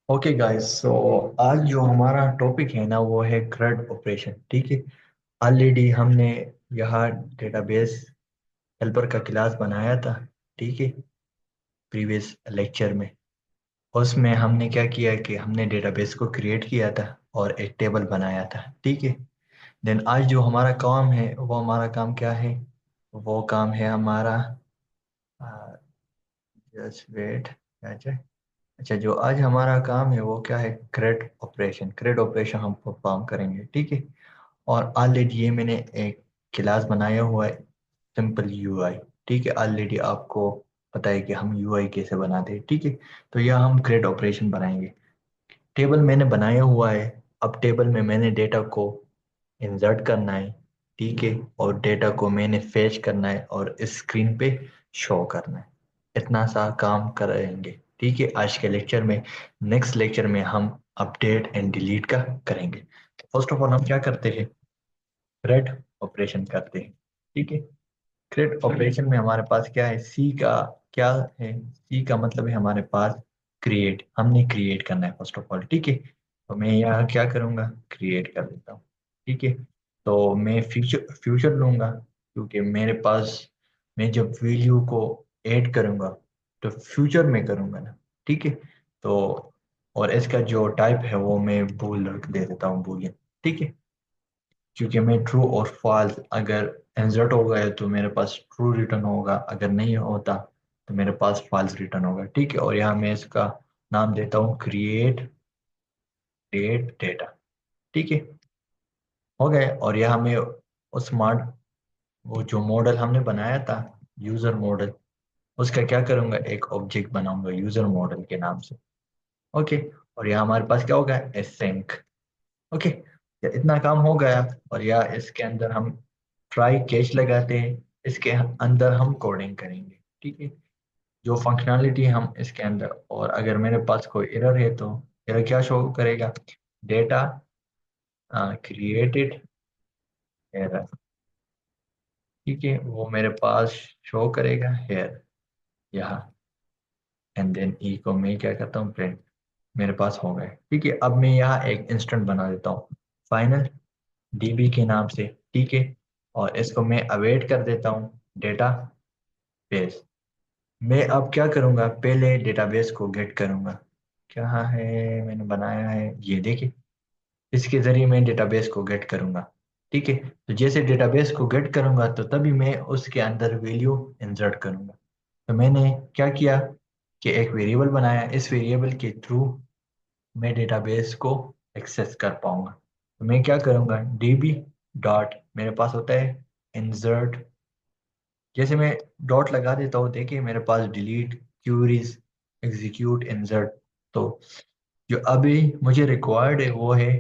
Okay guys, सो आज जो हमारा टॉपिक है ना वो है CRUD ऑपरेशन। ठीक है। ऑलरेडी हमने यहाँ डेटाबेस हेल्पर का क्लास बनाया था। ठीक है। प्रीवियस लेक्चर में उसमें हमने क्या किया कि हमने डेटाबेस को क्रिएट किया था और एक टेबल बनाया था। ठीक है। देन आज जो हमारा काम है वो हमारा काम क्या है? वो काम है हमारा, जस्ट वेट। अच्छा, जो आज हमारा काम है वो क्या है? क्रेड ऑपरेशन हम परफॉर्म करेंगे। ठीक है। और ऑलरेडी ये मैंने एक क्लास बनाया हुआ है, सिंपल यूआई। ठीक है। ऑलरेडी आपको पता है कि हम यूआई कैसे बनाते हैं। ठीक है। तो यह हम क्रेड ऑपरेशन बनाएंगे। टेबल मैंने बनाया हुआ है। अब टेबल में मैंने डेटा को इंसर्ट करना है। ठीक है। और डेटा को मैंने फेच करना है और स्क्रीन पे शो करना है। इतना सा काम करेंगे। ठीक है। आज के लेक्चर में, नेक्स्ट लेक्चर में हम अपडेट एंड डिलीट का करेंगे। फर्स्ट ऑफ ऑल हम क्या करते हैं? थ्रेड ऑपरेशन करते हैं। ठीक है। थ्रेड ऑपरेशन में हमारे पास क्या है? सी का क्या है? सी का मतलब है हमारे पास क्रिएट। हमने क्रिएट करना है फर्स्ट ऑफ ऑल। ठीक है। तो मैं यहाँ क्या करूँगा? क्रिएट कर देता हूँ। ठीक है। तो मैं फ्यूचर फ्यूचर लूँगा, क्योंकि मेरे पास, मैं जब वैल्यू को ऐड करूँगा तो फ्यूचर में करूँगा ना। ठीक है। तो और इसका जो टाइप है वो मैं बूल रख दे देता हूँ, बूलियन। ठीक है। क्योंकि मैं ट्रू और फॉल्स अगर इंसर्ट हो गए तो मेरे पास ट्रू रिटर्न होगा, अगर नहीं होता तो मेरे पास फॉल्स रिटर्न होगा। ठीक है। और यहाँ मैं इसका नाम देता हूँ क्रिएट डेट डेटा। ठीक है। हो गए। और यहाँ मैं उस स्मार्ट, वो जो मॉडल हमने बनाया था, यूजर मॉडल, उसका क्या करूँगा? एक ऑब्जेक्ट बनाऊंगा यूजर मॉडल के नाम से। ओके। और यहाँ हमारे पास क्या होगा? एसेंक। ओके। इतना काम हो गया। और या इसके अंदर हम ट्राई कैच लगाते हैं, इसके अंदर हम कोडिंग करेंगे। ठीक है। जो फंक्शनैलिटी हम इसके अंदर, और अगर मेरे पास कोई एरर है तो एरर क्या शो करेगा? Data created error. ठीक है। वो मेरे पास शो करेगा हेयर, यहाँ। एंड देन ई को मैं क्या करता हूँ? प्रिंट। मेरे पास हो गए। ठीक है। अब मैं यहाँ एक इंस्टेंट बना देता हूँ, फाइनल डीबी के नाम से। ठीक है। और इसको मैं अवेट कर देता हूँ डेटा बेस। मैं अब क्या करूँगा? पहले डेटाबेस को गेट करूँगा। क्या है मैंने बनाया है, ये देखिए। इसके जरिए मैं डेटाबेस को गेट करूँगा। ठीक है। तो जैसे डेटाबेस को गेट करूँगा तो तभी मैं उसके अंदर वैल्यू इंसर्ट करूँगा। तो मैंने क्या किया कि एक वेरिएबल बनाया। इस वेरिएबल के थ्रू मैं डेटाबेस को एक्सेस कर पाऊंगा। तो मैं क्या करूँगा? डीबी डॉट, मेरे पास होता है इंसर्ट। जैसे मैं डॉट लगा देता हूँ, देखिए मेरे पास डिलीट, क्यूरीज, एग्जीक्यूट, इंसर्ट। तो जो अभी मुझे रिक्वायर्ड है वो है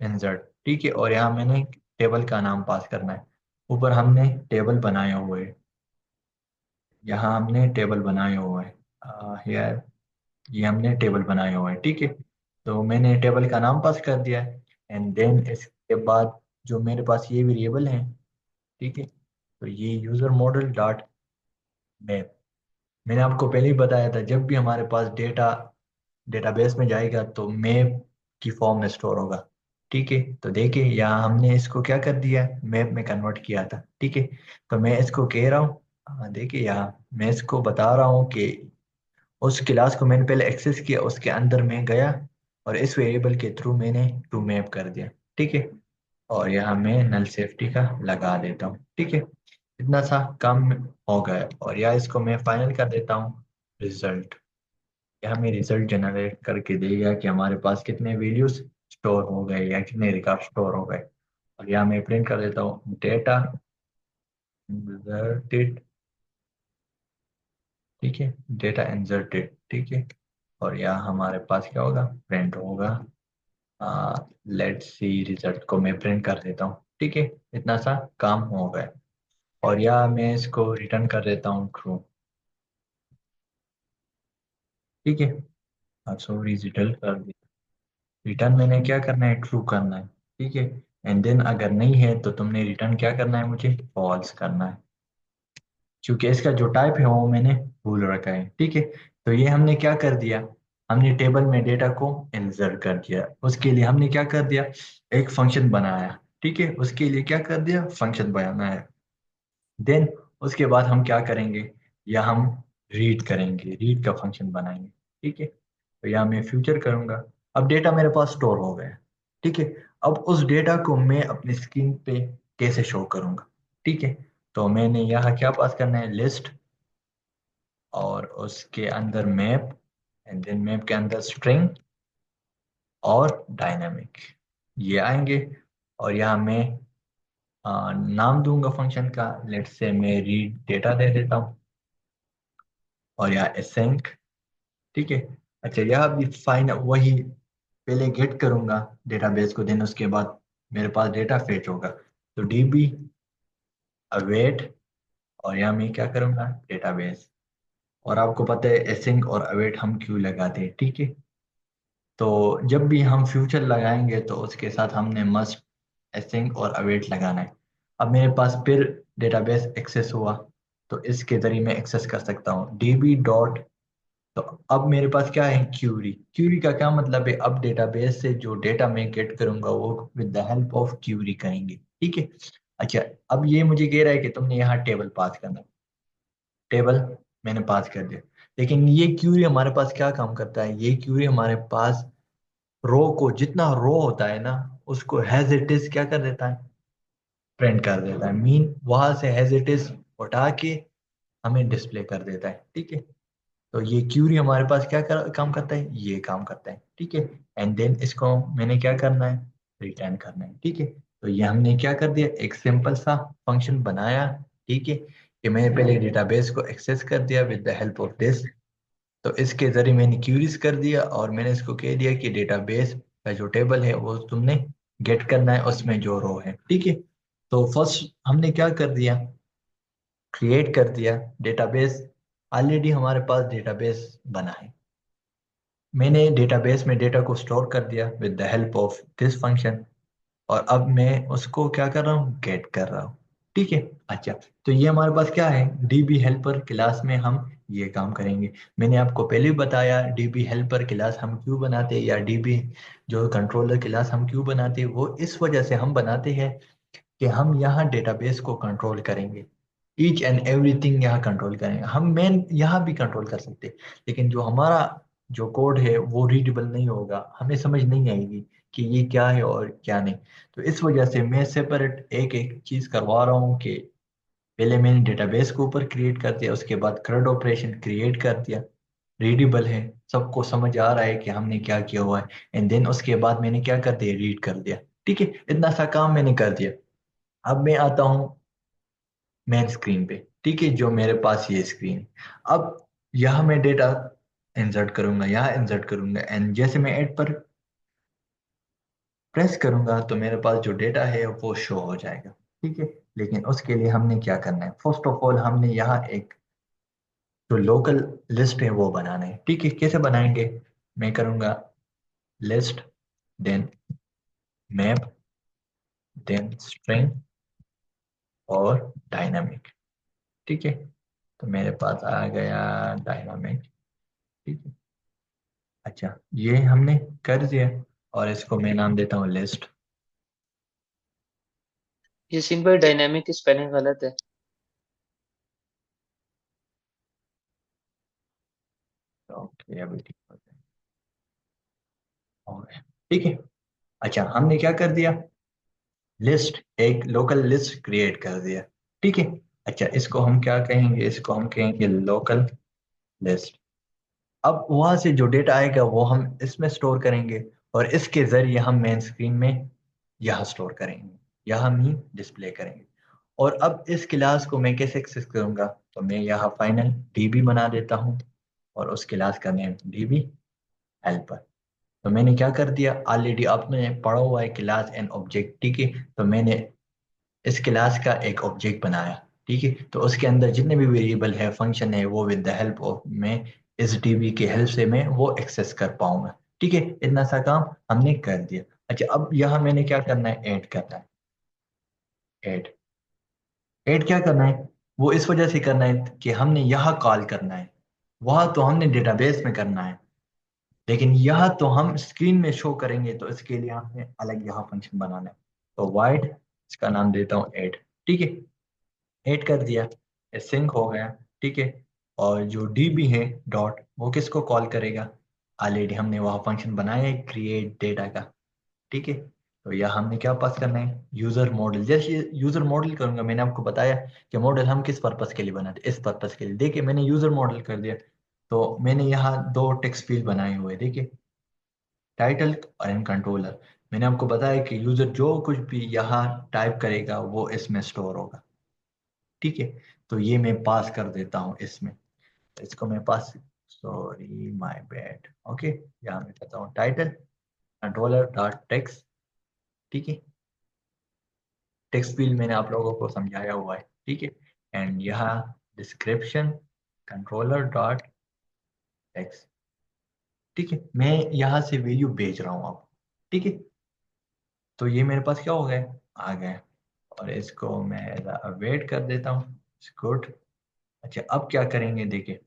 इंसर्ट। ठीक है। और यहाँ मैंने टेबल का नाम पास करना है। ऊपर हमने टेबल बनाया हुआ है, यहाँ हमने टेबल बनाया हुआ है, यार, ये हमने टेबल बनाया हुआ है। ठीक है। तो मैंने टेबल का नाम पास कर दिया है। एंड देन इसके बाद जो मेरे पास ये वेरिएबल है, ठीक है, तो ये यूजर मॉडल डॉट मैप। मैंने आपको पहले ही बताया था, जब भी हमारे पास डेटा डेटाबेस में जाएगा तो मैप की फॉर्म में स्टोर होगा। ठीक है। तो देखिए यहाँ हमने इसको क्या कर दिया, मैप में कन्वर्ट किया था। ठीक है। तो मैं इसको कह रहा हूँ, देखिए यहाँ मैं इसको बता रहा हूँ कि उस क्लास को मैंने पहले एक्सेस किया, उसके अंदर मैं गया और इस वेरिएबल के थ्रू मैंने टू मैप कर दिया। ठीक है। और यहाँ मैं नल सेफ्टी का लगा देता हूँ। ठीक है। इतना सा काम हो गया। और यहाँ इसको मैं फाइनल कर देता हूँ रिजल्ट। यहाँ मैं रिजल्ट जनरेट करके देगा कि हमारे पास कितने वैल्यूज स्टोर हो गए या कितने रिकॉर्ड स्टोर हो गए। और यहाँ मैं प्रिंट कर देता हूँ डेटा इंसर्टेड। ठीक है। Data inserted. ठीक है। और यहाँ हमारे पास क्या होगा? प्रिंट होगा। लेट्स सी रिजल्ट को मैं प्रिंट कर देता हूँ। ठीक है। इतना सा काम हो गया। और यहाँ मैं इसको रिटर्न कर देता हूँ ट्रू। ठीक है। सॉरी, रिटर्न कर दिया। रिटर्न मैंने क्या करना है? ट्रू करना है। ठीक है। एंड देन अगर नहीं है तो तुमने रिटर्न क्या करना है? मुझे फॉल्स करना है, क्योंकि इसका जो टाइप है वो मैंने भूल रखा है। ठीक है। तो ये हमने क्या कर दिया? हमने टेबल में डेटा को इंसर्ट कर दिया, उसके लिए हमने क्या कर दिया, एक फंक्शन बनाया। ठीक है, उसके लिए क्या कर दिया, फंक्शन बनाया। देन उसके बाद हम क्या करेंगे, या हम रीड करेंगे, रीड का फंक्शन बनाएंगे। ठीक है, तो यहाँ मैं फ्यूचर करूंगा। अब डेटा मेरे पास स्टोर हो गया। ठीक है, अब उस डेटा को मैं अपनी स्क्रीन पे कैसे शो करूंगा। ठीक है, तो मैंने यहाँ क्या पास करना है, लिस्ट, और उसके अंदर मैप, एंड देन मैप के अंदर स्ट्रिंग और डायनामिक, ये आएंगे। और यहाँ मैं नाम दूंगा फंक्शन का, लेट्स से मैं रीड डेटा दे देता हूँ, और यहाँ एसेंक। ठीक है, अच्छा यहाँ भी फाइन वही, पहले गेट करूंगा डेटाबेस को, देन उसके बाद मेरे पास डेटा फेच होगा, तो डीबी अवेट, और यहाँ मैं क्या करूंगा, डेटाबेस। और आपको पता है एसिंक और अवेट हम क्यों लगाते हैं। ठीक है, तो जब भी हम फ्यूचर लगाएंगे तो उसके साथ हमने मस्ट एसिंक और अवेट लगाना है। अब मेरे पास फिर डेटाबेस एक्सेस हुआ, तो इसके जरिए मैं एक्सेस कर सकता हूँ डीबी डॉट। तो अब मेरे पास क्या है, क्यूरी। क्यूरी का क्या मतलब है, अब डेटाबेस से जो डेटा मैं गेट करूंगा वो with the help of query करेंगे। ठीक है, अच्छा अब ये मुझे कह रहा है कि तुमने यहाँ टेबल पास करना। टेबल मैंने पास कर दिया, लेकिन ये क्यूरी हमारे पास क्या काम करता है, ये क्यूरी हमारे पास रो को, जितना रो होता है ना, उसको हैज इट इज क्या कर देता है, प्रिंट कर देता है। मीन वहां से हैज इट इज उठा के हमें डिस्प्ले कर देता है। ठीक है, तो ये क्यूरी हमारे पास क्या काम करता है, ये काम करता है। ठीक है, एंड देन इसको मैंने क्या करना है, रिटर्न करना है। ठीक है, तो ये हमने क्या कर दिया, एक सिंपल सा फंक्शन बनाया। ठीक है, कि मैंने पहले डेटाबेस को एक्सेस कर दिया with the help of this, तो इसके जरिए मैंने क्यूरीज कर दिया, और मैंने इसको कह दिया कि डेटाबेस का जो टेबल है वो तुमने गेट करना है, उसमें जो रो है। ठीक है, तो फर्स्ट हमने क्या कर दिया, क्रिएट कर दिया डेटाबेस। ऑलरेडी हमारे पास डेटाबेस बना है, मैंने डेटाबेस में डेटा को स्टोर कर दिया with the help of this function, और अब मैं उसको क्या कर रहा हूँ, गेट कर रहा हूँ। ठीक है, अच्छा तो ये हमारे पास क्या है, डीबी हेल्पर क्लास में हम ये काम करेंगे। मैंने आपको पहले भी बताया डीबी हेल्पर क्लास हम क्यों बनाते हैं, या डीबी जो कंट्रोलर क्लास हम क्यों बनाते हैं, वो इस वजह से हम बनाते हैं कि हम यहाँ डेटाबेस को कंट्रोल करेंगे, ईच एंड एवरीथिंग यहाँ कंट्रोल करेंगे। हम मेन यहाँ भी कंट्रोल कर सकते हैं, लेकिन जो हमारा जो कोड है वो रीडेबल नहीं होगा, हमें समझ नहीं आएगी कि ये क्या है और क्या नहीं। तो इस वजह से मैं सेपरेट एक एक चीज करवा रहा हूँ, कि पहले मैंने डेटाबेस को ऊपर क्रिएट कर दिया, उसके बाद CRUD ऑपरेशन क्रिएट कर दिया, रीडेबल है, सबको समझ आ रहा है कि हमने क्या किया हुआ है। एंड देन उसके बाद मैंने क्या कर दिया, रीड कर दिया। ठीक है, इतना सा काम मैंने कर दिया। अब मैं आता हूँ मेन स्क्रीन पे। ठीक है, जो मेरे पास ये स्क्रीन, अब यहाँ मैं डेटा इंसर्ट करूंगा, यहाँ इंसर्ट करूंगा, एंड जैसे मैं ऐड पर प्रेस करूंगा तो मेरे पास जो डेटा है वो शो हो जाएगा। ठीक है, लेकिन उसके लिए हमने क्या करना है, फर्स्ट ऑफ ऑल हमने यहाँ एक जो लोकल लिस्ट है वो बनाना है। ठीक है, कैसे बनाएंगे, मैं करूंगा list, then map, then string और डायनामिक। ठीक है, तो मेरे पास आ गया डायनामिक। ठीक है, अच्छा ये हमने कर दिया, और इसको मैं नाम देता हूँ लिस्ट। ये सिंपल डायनेमिक की स्पेलिंग गलत है। ओके, अभी ठीक हो गया। ठीक है, अच्छा हमने क्या कर दिया, लिस्ट, एक लोकल लिस्ट क्रिएट कर दिया। ठीक है, अच्छा इसको हम क्या कहेंगे, इसको हम कहेंगे लोकल लिस्ट। अब वहां से जो डेटा आएगा वो हम इसमें स्टोर करेंगे, और इसके जरिए हम मेन स्क्रीन में यहाँ स्टोर करेंगे, यहाँ हम ही डिस्प्ले करेंगे। और अब इस क्लास को मैं कैसे एक्सेस करूंगा, तो मैं यहाँ फाइनल डीबी बना देता हूँ, और उस क्लास का नेम डीबी हेल्पर। तो मैंने क्या कर दिया, ऑलरेडी आपने पढ़ा हुआ है क्लास एंड ऑब्जेक्ट। ठीक है, तो मैंने इस क्लास का एक ऑब्जेक्ट बनाया। ठीक है, तो उसके अंदर जितने भी वेरिएबल है, फंक्शन है, वो विद द हेल्प ऑफ मैं इस डीबी की हेल्प से मैं वो एक्सेस कर पाऊंगा। ठीक है, इतना सा काम हमने कर दिया। अच्छा अब यहाँ मैंने क्या करना है, ऐड करना है। ऐड, ऐड क्या करना है, वो इस वजह से करना है कि हमने यहाँ कॉल करना है, वहां तो हमने डेटाबेस में करना है। लेकिन यह तो हम स्क्रीन में शो करेंगे, तो इसके लिए हमें अलग यहाँ फंक्शन बनाना है। तो वाइड, इसका नाम देता हूँ ऐड। ठीक है, ऐड कर दिया, सिंक हो गया। ठीक है, और जो डीबी है डॉट, वो किसको कॉल करेगा? ऑलरेडी हमने वहाँ फंक्शन बनाया है क्रिएट डेटा का। ठीक है, तो यह हमने क्या पास करना है? User model. जैसे यूजर मॉडल करूंगा, मैंने आपको बताया कि मॉडल हम किस पर्पस के लिए बनाते, इस पर्पस के लिए। देखिए मैंने यूजर मॉडल कर दिया, तो मैंने यहाँ दो टेक्स्ट फील्ड बनाए हुए हैं। देखिए, टाइटल एंड कंट्रोलर। मैंने आपको बताया कि यूजर जो कुछ भी यहाँ टाइप करेगा वो इसमें स्टोर होगा। ठीक है, तो ये मैं पास कर देता हूँ इसमें। इसको मैं पास, सॉरी माय बैड, ओके। यहाँ मैं कहता हूँ टाइटल कंट्रोलर डॉट टेक्स्ट। ठीक है, टेक्स्ट फील्ड मैंने आप लोगों को समझाया हुआ है। ठीक है, एंड यहाँ डिस्क्रिप्शन कंट्रोलर डॉट टेक्स्ट। ठीक है, मैं यहाँ से वैल्यू भेज रहा हूँ अब। ठीक है, तो ये मेरे पास क्या हो गए, आ गए। और इसको मैं वेट कर देता हूँ, गुड। अच्छा, अब क्या करेंगे? देखिए,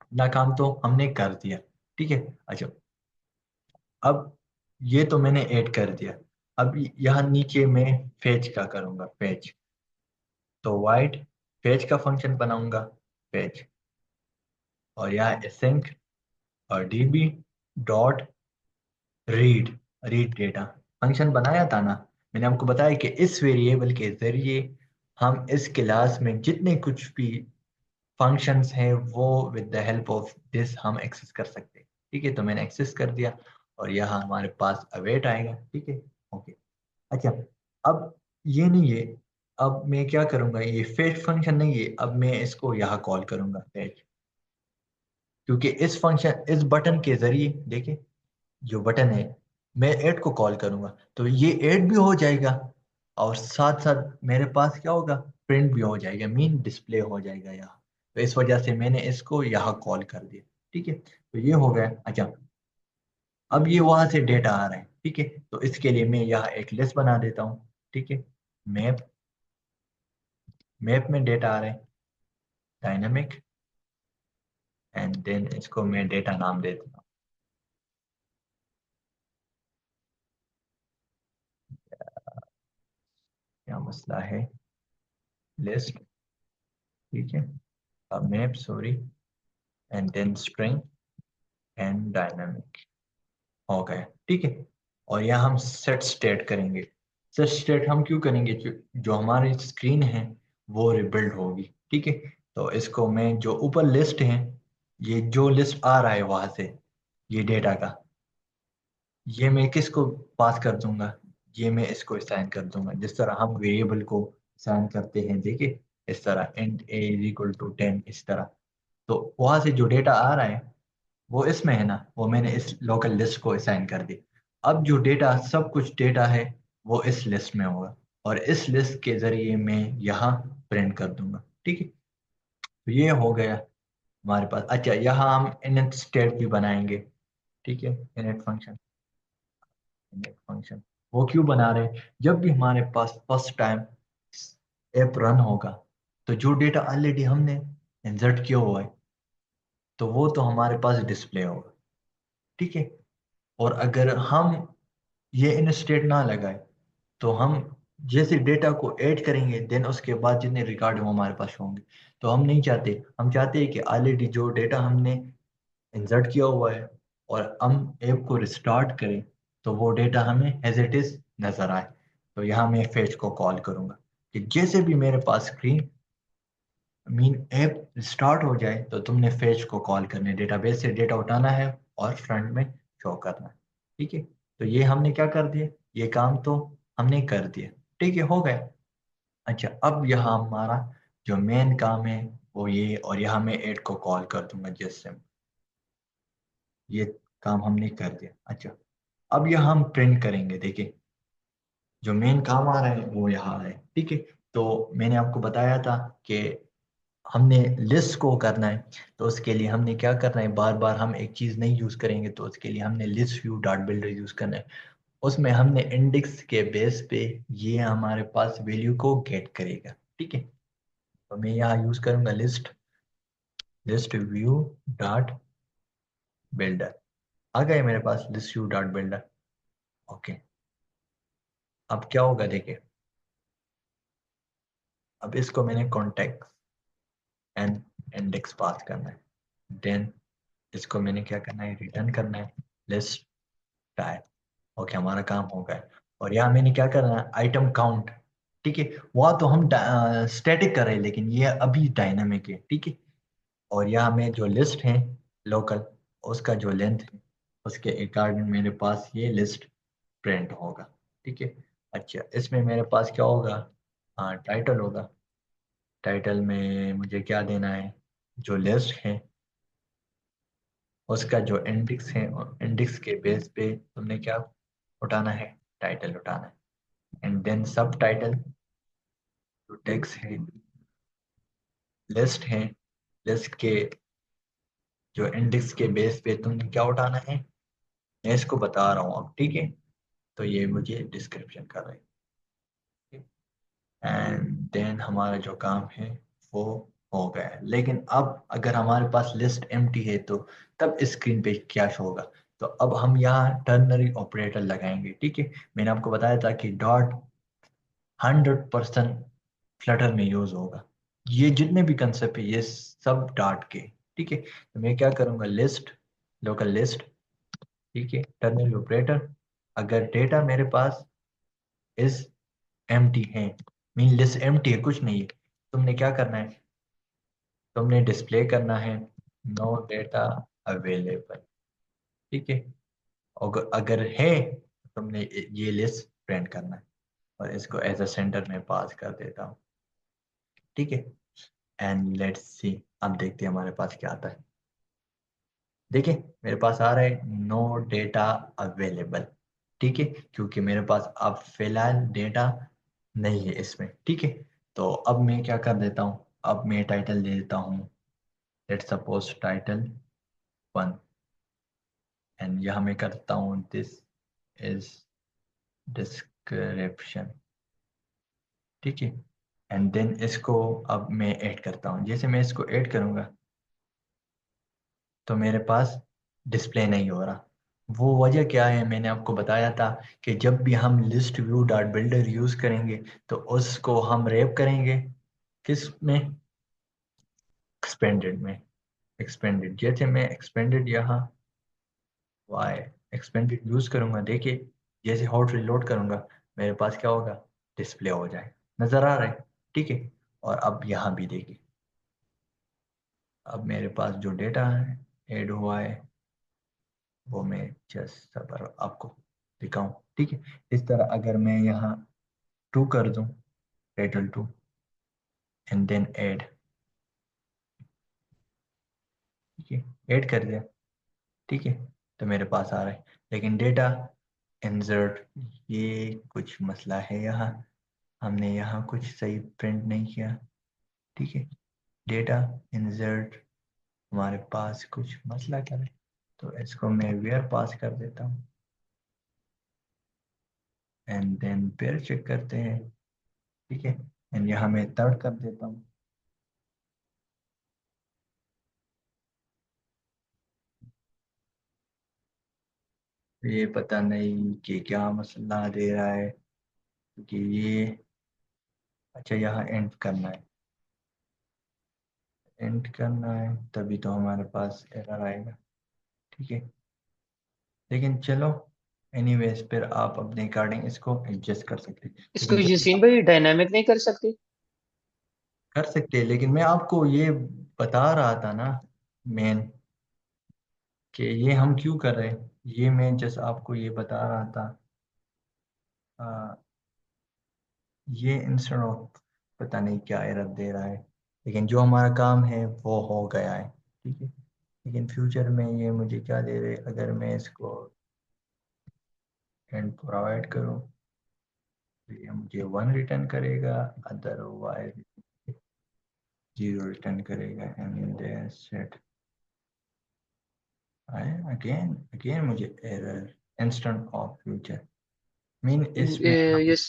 अपना काम तो हमने कर दिया। ठीक है, अच्छा, अब ये तो मैंने ऐड कर दिया। अब यहाँ नीचे मैं फेच का करूंगा, फेच। तो वाइड फेच का फंक्शन बनाऊंगा, फेच। और यहाँ async और db dot read, read data function बनाया था ना। मैंने आपको बताया कि इस वेरिएबल के जरिए हम इस क्लास में जितने कुछ भी फंक्शंस हैं वो with the help of this हम एक्सेस कर सकते हैं। ठीक है, तो मैंने एक्सेस कर दिया, और यहाँ हमारे पास अवेट आएगा। ठीक है, ओके। अच्छा, अब ये नहीं है, अब मैं क्या करूंगा, ये फेच फंक्शन नहीं है, अब मैं इसको यहाँ कॉल करूंगा फेच। क्योंकि इस फंक्शन, इस बटन के जरिए, देखिए जो बटन है, मैं ऐड को कॉल करूंगा तो ये ऐड भी हो जाएगा, और साथ साथ मेरे पास क्या होगा, प्रिंट भी हो जाएगा, मीन डिस्प्ले हो जाएगा यहाँ। तो इस वजह से मैंने इसको यहाँ कॉल कर दिया। ठीक है, तो ये हो गया। अच्छा, अब ये वहां से डेटा आ रहा है। ठीक है, तो इसके लिए मैं यहाँ एक लिस्ट बना देता हूँ। ठीक है, मैप, मैप में डेटा आ रहा है डायनामिक, एंड देन इसको मैं डेटा नाम दे देता हूँ। क्या मसला है, लिस्ट। ठीक है, अब map, sorry, and then string and dynamic हो गया। ठीक है, और यहाँ हम सेट स्टेट करेंगे। सेट स्टेट हम क्यों करेंगे? जो हमारी स्क्रीन है वो रिबिल्ड होगी। ठीक है, तो इसको मैं, जो ऊपर लिस्ट है, ये जो लिस्ट आ रहा है वहां से, ये डेटा का, ये मैं किसको पास कर दूंगा? ये मैं इसको असाइन कर दूंगा, जिस तरह हम वेरिएबल को असाइन करते हैं। देखिए, इस तरह int a is equal to 10, इस तरह। तो वहां से जो डेटा आ रहा है वो इसमें है ना, वो मैंने इस लोकल लिस्ट को असाइन कर दी। अब जो डेटा, सब कुछ डेटा है, वो इस लिस्ट में होगा, और इस लिस्ट के जरिए मैं यहाँ प्रिंट कर दूंगा। ठीक है, तो ये हो गया हमारे पास। अच्छा, यहाँ हम इनिट स्टेट भी बनाएंगे। ठीक है, इनिट फंक्शन, इनिट फंक्शन वो क्यों बना रहे हैं? जब भी हमारे पास फर्स्ट टाइम ऐप रन होगा, तो जो डेटा ऑलरेडी हमने इंसर्ट किया हुआ है, तो वो तो हमारे पास डिस्प्ले होगा। ठीक है, और अगर हम ये इन स्टेट ना लगाए, तो हम जैसे डेटा को ऐड करेंगे, देन उसके बाद जितने रिकॉर्ड वो हमारे पास होंगे। तो हम नहीं चाहते, हम चाहते हैं कि ऑलरेडी जो डेटा हमने इंसर्ट किया हुआ है, और हम ऐप को रिस्टार्ट करें, तो वो डेटा हमें एज इट इज नजर आए। तो यहाँ मैं फेच को कॉल करूंगा कि जैसे भी मेरे पास स्क्रीन, मीन ऐप स्टार्ट हो जाए, तो तुमने फेच को कॉल करने, डेटाबेस से डेटा उठाना है और फ्रंट में शो करना है। ठीक है, तो ये हमने क्या कर दिया, ये काम तो हमने कर दिया। ठीक है, हो गया। अच्छा, अब यहाँ हमारा जो मेन काम है वो ये, और यहाँ मैं ऐड को कॉल कर दूंगा जैसे, ये काम हमने कर दिया। अच्छा, अब यहाँ हम प्रिंट करेंगे। देखिए, जो मेन काम आ रहा है वो यहाँ है। ठीक है, तो मैंने आपको बताया था कि हमने लिस्ट को करना है, तो उसके लिए हमने क्या करना है, बार बार हम एक चीज़ नहीं यूज़ करेंगे, तो उसके लिए हमने list view dot builder use करना है। उसमें हमने इंडेक्स के बेस पे ये हमारे पास वैल्यू को गेट करेगा। ठीक है, तो मैं यहाँ यूज़ करूँगा list, list view dot builder आ गए मेरे पास, list view dot builder. Okay, अब क्या होगा देखिए, अब इसको मैंने कॉन्टेक्ट एंड इंडेक्स पास करना है, देन इसको मैंने क्या करना है, रिटर्न करना है लिस्ट टाइप। ओके, हमारा काम हो गया। और यहाँ मैंने क्या करना है, आइटम काउंट। ठीक है, वहाँ तो हम स्टैटिक कर रहे हैं, लेकिन ये अभी डायनामिक है। ठीक है, और यहाँ में जो लिस्ट है लोकल, उसका जो लेंथ है उसके अकॉर्डिंग मेरे पास ये लिस्ट प्रिंट होगा। ठीक है, अच्छा इसमें मेरे पास क्या होगा, हाँ टाइटल होगा। टाइटल में मुझे क्या देना है, जो लिस्ट है उसका जो इंडेक्स है, इंडेक्स के बेस पे तुमने क्या उठाना है, टाइटल उठाना है। एंड देन सब टाइटल जो टेक्स्ट है, लिस्ट है, लिस्ट के जो इंडेक्स के बेस पे तुमने क्या उठाना है, मैं इसको बता रहा हूँ अब। ठीक है, तो ये मुझे डिस्क्रिप्शन कर रही है। एंड देन हमारा जो काम है वो हो गया है। लेकिन अब अगर हमारे पास लिस्ट एम्प्टी है तो तब स्क्रीन पे क्या शो होगा। तो अब हम यहाँ टर्नरी ऑपरेटर लगाएंगे। ठीक है, मैंने आपको बताया था कि डॉट 100% फ्लटर में यूज होगा। ये जितने भी कंसेप्ट है ये सब डॉट के। ठीक है, तो मैं क्या करूँगा, लिस्ट, लोकल लिस्ट, ठीक है, टर्नरी ऑपरेटर, अगर डेटा मेरे पास इज एम्प्टी है, मीन लिस्ट एम्प्टी है, कुछ नहीं है, तुमने क्या करना है, तुमने डिस्प्ले करना है नो डेटा अवेलेबल। ठीक है, अगर अगर है तो तुमने ये लिस्ट प्रिंट करना है, और इसको एज अ सेंटर में पास कर देता हूँ। ठीक है, एंड लेट्स सी, अब देखते हैं हमारे पास क्या आता है। देखिए मेरे पास आ रहा है नो डेटा अवेलेबल। ठीक है, क्योंकि मेरे पास अब फिलहाल डेटा नहीं है इसमें। ठीक है, तो अब मैं क्या कर देता हूँ, अब मैं टाइटल दे देता हूँ, लेट्स सपोज टाइटल 1। एंड यहाँ मैं करता हूँ दिस इज डिस्क्रिप्शन। ठीक है, एंड देन इसको अब मैं ऐड करता हूँ। जैसे मैं इसको ऐड करूँगा तो मेरे पास डिस्प्ले नहीं हो रहा। वो वजह क्या है, मैंने आपको बताया था कि जब भी हम list view dot builder use करेंगे तो उसको हम रैप करेंगे किस में, एक्सपेंडेड में। एक्सपेंडेड, जैसे मैं एक्सपेंडेड यहाँ वाई एक्सपेंडेड यूज करूंगा, देखिए जैसे हॉट रिलोड करूंगा मेरे पास क्या होगा, डिस्प्ले हो जाए, नजर आ रहा है। ठीक है, और अब यहाँ भी देखिए, अब मेरे पास जो डेटा है ऐड हुआ है वो मैं जस्ट पर आपको दिखाऊं। ठीक है, इस तरह अगर मैं यहाँ 2 कर दूं, टाइटल 2, एंड देन ऐड। ठीक है, ऐड कर दिया। ठीक है, तो मेरे पास आ रहा है, लेकिन डेटा इंसर्ट, ये कुछ मसला है यहाँ, हमने यहाँ कुछ सही प्रिंट नहीं किया। ठीक है, डेटा इंसर्ट हमारे पास कुछ मसला कर है, तो इसको मैं वेयर पास कर देता हूँ, एंड देन फिर चेक करते हैं। ठीक है, एंड यहाँ मैं थर्ड कर देता हूँ। ये पता नहीं कि क्या मसला दे रहा है, क्योंकि ये, अच्छा यहाँ एंड करना है, एंड करना है तभी तो हमारे पास एरर आएगा। ठीक है, लेकिन चलो एनीवेज फिर आप अपने अकॉर्डिंग इसको एडजस्ट कर सकते हैं, इसको लेकिन जब भी यसीन आप भाई डायनामिक नहीं कर सकते? कर सकते हैं, लेकिन मैं आपको ये बता रहा था ना मेन, कि ये हम क्यों कर रहे हैं, ये मैं जस्ट आपको ये बता रहा था। आ, ये इंस्टेड ऑफ पता नहीं क्या एरर दे रहा है, लेकिन जो हमारा काम है वो हो गया है। ठीक है, लेकिन फ्यूचर में ये मुझे क्या दे रहे, अगर मैं इसको एंड प्रोवाइड करूँ तो ये मुझे 1 रिटर्न करेगा, अदरवाइज 0 रिटर्न करेगा। एंड सेट आए, अगेन अगेन मुझे error, instant of future, mean इसमें हम यस,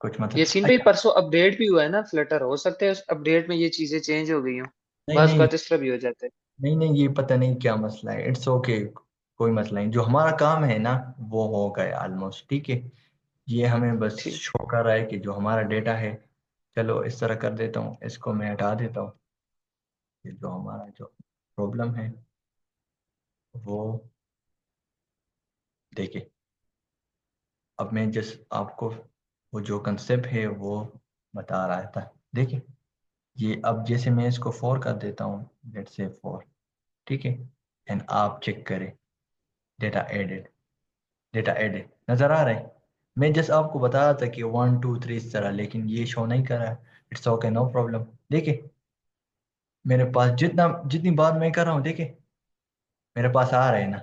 कुछ मतलब यसीन भाई अच्छा, परसों अपडेट भी हुआ है ना फ्लटर, हो सकता है उस अपडेट में ये चीजें चेंज हो गई हो। नहीं बस नहीं बात इस तरह भी हो जाता है। नहीं नहीं, ये पता नहीं क्या मसला है, इट्स ओके, कोई मसला नहीं, जो हमारा काम है ना वो हो गया ऑलमोस्ट, ठीक है। ये हमें बस ठीक। शो कर रहा है कि जो हमारा डेटा है, चलो इस तरह कर देता हूँ, इसको मैं हटा देता हूँ। ये जो हमारा जो प्रॉब्लम है वो, देखिए, अब मैं जिस आपको वो जो कंसेप्ट है वो बता रहा था, देखिए। ये अब जैसे मैं इसको 4 कर देता हूँ, लेट्स से 4, ठीक है। एंड आप चेक करें, डेटा एडेड, डेटा एडेड नजर आ रहा है। मैं जस्ट आपको बता रहा था कि 1 2 3 इस तरह, लेकिन ये शो नहीं कर रहा है। It's okay, no problem. देखिए, मेरे पास जितनी बार मैं कर रहा हूँ, देखिए मेरे पास आ रहा है ना,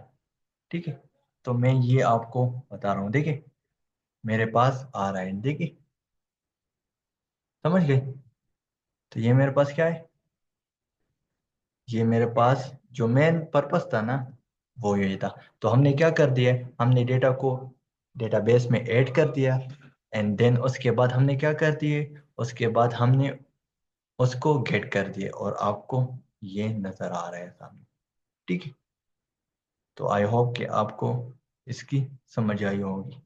ठीक है। तो मैं ये आपको बता रहा हूँ, देखिए मेरे पास आ रहा है, देखिए, समझ गए। तो ये मेरे पास क्या है, ये मेरे पास जो मेन पर्पस था ना वो ये था। तो हमने क्या कर दिया, हमने डेटा को डेटाबेस में ऐड कर दिया, एंड देन उसके बाद हमने क्या कर दिए, उसके बाद हमने उसको गेट कर दिया, और आपको ये नजर आ रहा है सामने, ठीक है। तो आई होप कि आपको इसकी समझ आई होगी,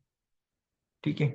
ठीक है।